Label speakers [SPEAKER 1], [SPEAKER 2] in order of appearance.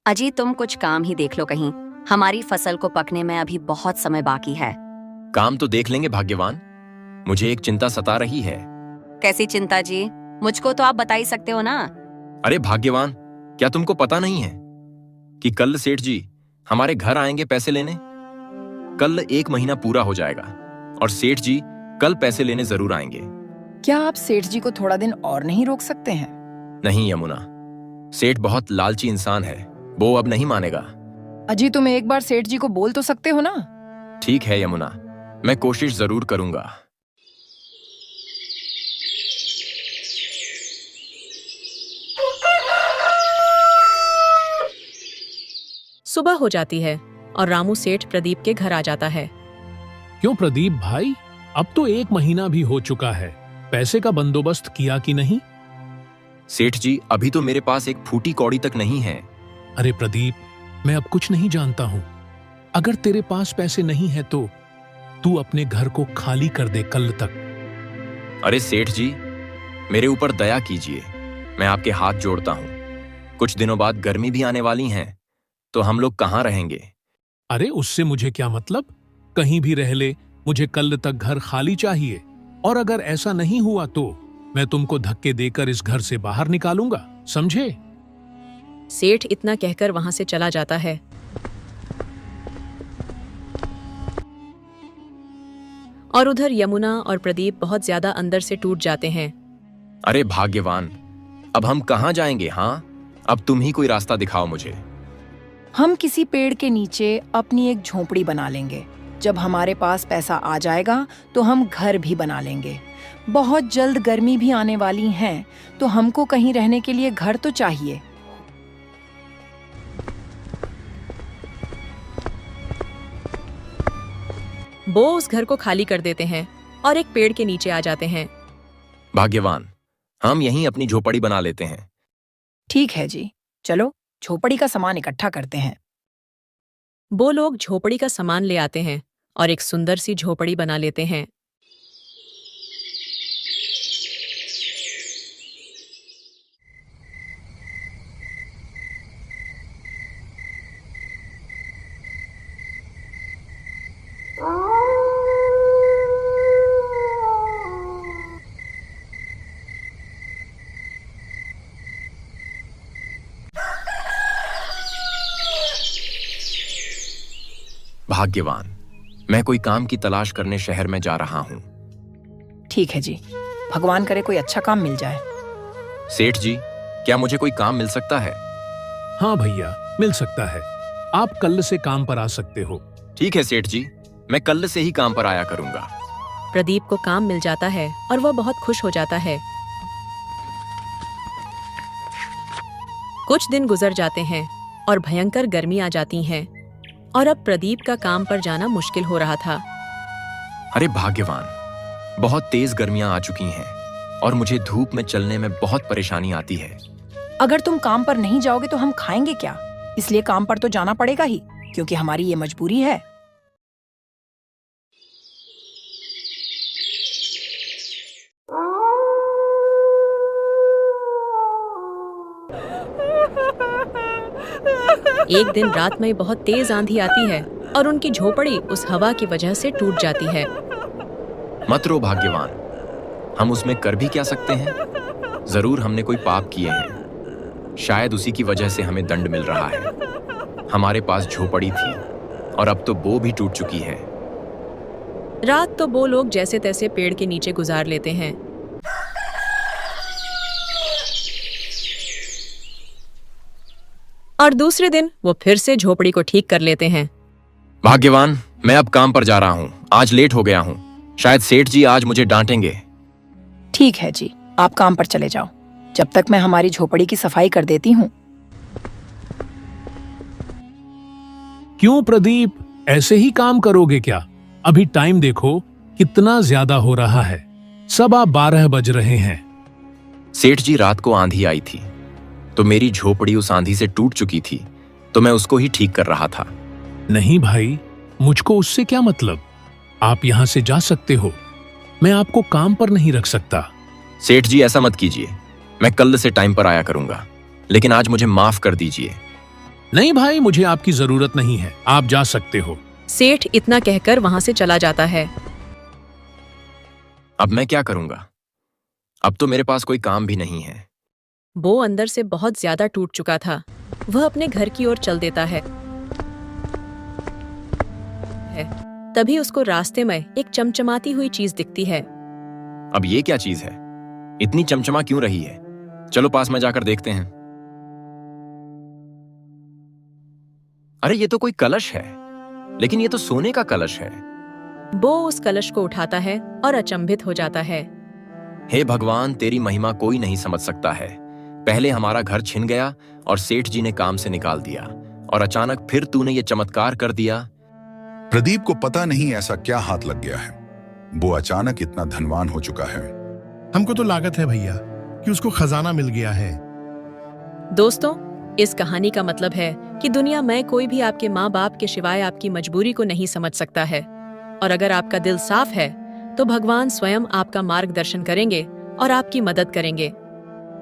[SPEAKER 1] अजी तुम कुछ काम ही देख लो कहीं। हमारी फसल को पकने में अभी बहुत समय बाकी है।
[SPEAKER 2] काम तो देख लेंगे भाग्यवान। मुझे एक चिंता सता रही है।
[SPEAKER 1] कैसी चिंता जी? मुझको तो आप बता ही सकते हो ना।
[SPEAKER 2] अरे भाग्यवान, क्या तुमको पता नहीं है कि कल सेठ जी हमारे घर आएंगे पैसे लेने? कल 1 महीना पूरा हो जाएगा और सेठ जी कल पैसे लेने जरूर आएंगे।
[SPEAKER 3] क्या आप सेठ जी को थोड़ा दिन और नहीं रोक सकते हैं?
[SPEAKER 2] नहीं यमुना, सेठ बहुत लालची इंसान है, वो अब नहीं मानेगा।
[SPEAKER 3] अजी तुम एक बार सेठ जी को बोल तो सकते हो ना।
[SPEAKER 2] ठीक है यमुना, मैं कोशिश जरूर करूंगा।
[SPEAKER 4] सुबह हो जाती है और रामू सेठ प्रदीप के घर आ जाता है।
[SPEAKER 5] क्यों प्रदीप भाई, अब तो 1 महीना भी हो चुका है, पैसे का बंदोबस्त किया कि नहीं?
[SPEAKER 2] सेठ जी अभी तो मेरे पास एक फूटी कौड़ी तक नहीं है।
[SPEAKER 5] अरे प्रदीप, मैं अब कुछ नहीं जानता हूँ। अगर तेरे पास पैसे नहीं है तो तू अपने घर को खाली कर दे कल तक।
[SPEAKER 2] अरे सेठ जी, मेरे ऊपर दया कीजिए, मैं आपके हाथ जोड़ता हूँ। कुछ दिनों बाद गर्मी भी आने वाली है, तो हम लोग कहाँ रहेंगे?
[SPEAKER 5] अरे उससे मुझे क्या मतलब, कहीं भी रह ले, मुझे कल तक घर खाली चाहिए। और अगर ऐसा नहीं हुआ तो मैं तुमको धक्के देकर इस घर से बाहर निकालूंगा, समझे?
[SPEAKER 4] सेठ इतना कहकर वहां से चला जाता है। और उधर यमुना और प्रदीप बहुत ज्यादा अंदर से टूट जाते हैं।
[SPEAKER 2] अरे भाग्यवान, अब हम कहाँ जाएंगे? हाँ, अब तुम ही कोई रास्ता दिखाओ मुझे।
[SPEAKER 3] हम किसी पेड़ के नीचे अपनी एक झोपड़ी बना लेंगे। जब हमारे पास पैसा आ जाएगा तो हम घर भी बना लेंगे। बहुत जल्द गर्मी भी आने वाली है, तो हमको कहीं रहने के लिए घर तो चाहिए।
[SPEAKER 4] वो उस घर को खाली कर देते हैं और एक पेड़ के नीचे आ जाते हैं।
[SPEAKER 2] भाग्यवान, हम यहीं अपनी झोपड़ी बना लेते हैं।
[SPEAKER 3] ठीक है जी, चलो झोपड़ी का सामान इकट्ठा करते हैं।
[SPEAKER 4] वो लोग झोपड़ी का सामान ले आते हैं और एक सुंदर सी झोपड़ी बना लेते हैं।
[SPEAKER 2] भाग्यवान, मैं कोई काम की तलाश करने शहर में जा रहा हूँ।
[SPEAKER 3] ठीक है जी, भगवान करे कोई अच्छा काम मिल जाए।
[SPEAKER 2] सेठ जी, क्या मुझे कोई काम मिल सकता है?
[SPEAKER 5] हाँ भैया, मिल सकता है। आप कल से काम पर आ सकते हो।
[SPEAKER 2] ठीक है सेठ जी, मैं कल से ही काम पर आया करूंगा।
[SPEAKER 4] प्रदीप को काम मिल जाता है और वह बहुत खुश हो जाता है। कुछ दिन गुजर जाते हैं और भयंकर गर्मी आ जाती है और अब प्रदीप का काम पर जाना मुश्किल हो रहा था।
[SPEAKER 2] अरे भाग्यवान, बहुत तेज गर्मियां आ चुकी हैं और मुझे धूप में चलने में बहुत परेशानी आती है।
[SPEAKER 3] अगर तुम काम पर नहीं जाओगे तो हम खाएंगे क्या? इसलिए काम पर तो जाना पड़ेगा ही, क्योंकि हमारी ये मजबूरी है।
[SPEAKER 4] एक दिन रात में बहुत तेज आंधी आती है और उनकी झोपड़ी उस हवा की वजह से टूट जाती है।
[SPEAKER 2] मत रो भाग्यवान, हम उसमें कर भी क्या सकते हैं? जरूर हमने कोई पाप किए हैं, शायद उसी की वजह से हमें दंड मिल रहा है। हमारे पास झोपड़ी थी और अब तो वो भी टूट चुकी है।
[SPEAKER 4] रात तो वो लोग जैसे तैसे पेड़ के नीचे गुजार लेते हैं। और दूसरे दिन वो फिर से झोपड़ी को ठीक कर लेते हैं।
[SPEAKER 2] भाग्यवान, मैं अब काम पर जा रहा हूँ। आज लेट हो गया हूँ, शायद सेठ जी आज मुझे डांटेंगे।
[SPEAKER 3] ठीक है जी, आप काम पर चले जाओ, जब तक मैं हमारी झोपड़ी की सफाई कर देती हूँ।
[SPEAKER 5] क्यों प्रदीप, ऐसे ही काम करोगे क्या? अभी टाइम देखो कितना ज्यादा हो रहा है, सब 12 बज रहे हैं।
[SPEAKER 2] सेठ जी, रात को आंधी आई थी तो मेरी झोपड़ी उस आंधी से टूट चुकी थी, तो मैं उसको ही ठीक कर रहा था।
[SPEAKER 5] नहीं भाई, मुझको उससे क्या मतलब? आप यहाँ से जा सकते हो, मैं आपको काम पर नहीं रख सकता।
[SPEAKER 2] सेठ जी ऐसा मत कीजिए, मैं कल से टाइम पर आया करूंगा, लेकिन आज मुझे माफ कर दीजिए।
[SPEAKER 5] नहीं भाई, मुझे आपकी जरूरत नहीं है, आप जा सकते हो।
[SPEAKER 4] सेठ इतना कहकर वहां से चला जाता है।
[SPEAKER 2] अब मैं क्या करूंगा? अब तो मेरे पास कोई काम भी नहीं है।
[SPEAKER 4] बो अंदर से बहुत ज्यादा टूट चुका था। वह अपने घर की ओर चल देता है। तभी उसको रास्ते में एक चमचमाती हुई चीज दिखती है।
[SPEAKER 2] अब ये क्या चीज है? इतनी चमचमा क्यों रही है? चलो पास में जाकर देखते हैं। अरे ये तो कोई कलश है, लेकिन ये तो सोने का कलश है।
[SPEAKER 4] बो उस कलश को उठाता है और अचंभित हो जाता है।
[SPEAKER 2] हे भगवान, तेरी महिमा कोई नहीं समझ सकता है। पहले हमारा घर छिन गया और सेठ जी ने काम से निकाल दिया, और अचानक फिर तूने ये चमत्कार कर दिया।
[SPEAKER 6] प्रदीप को पता नहीं ऐसा क्या हाथ लग गया है, वो अचानक इतना धनवान हो चुका है।
[SPEAKER 7] हमको तो लागत है भैया कि उसको खजाना मिल गया है।
[SPEAKER 4] दोस्तों, इस कहानी का मतलब है कि दुनिया में कोई भी आपके माँ बाप के सिवाय आपकी मजबूरी को नहीं समझ सकता है, और अगर आपका दिल साफ है तो भगवान स्वयं आपका मार्गदर्शन करेंगे और आपकी मदद करेंगे।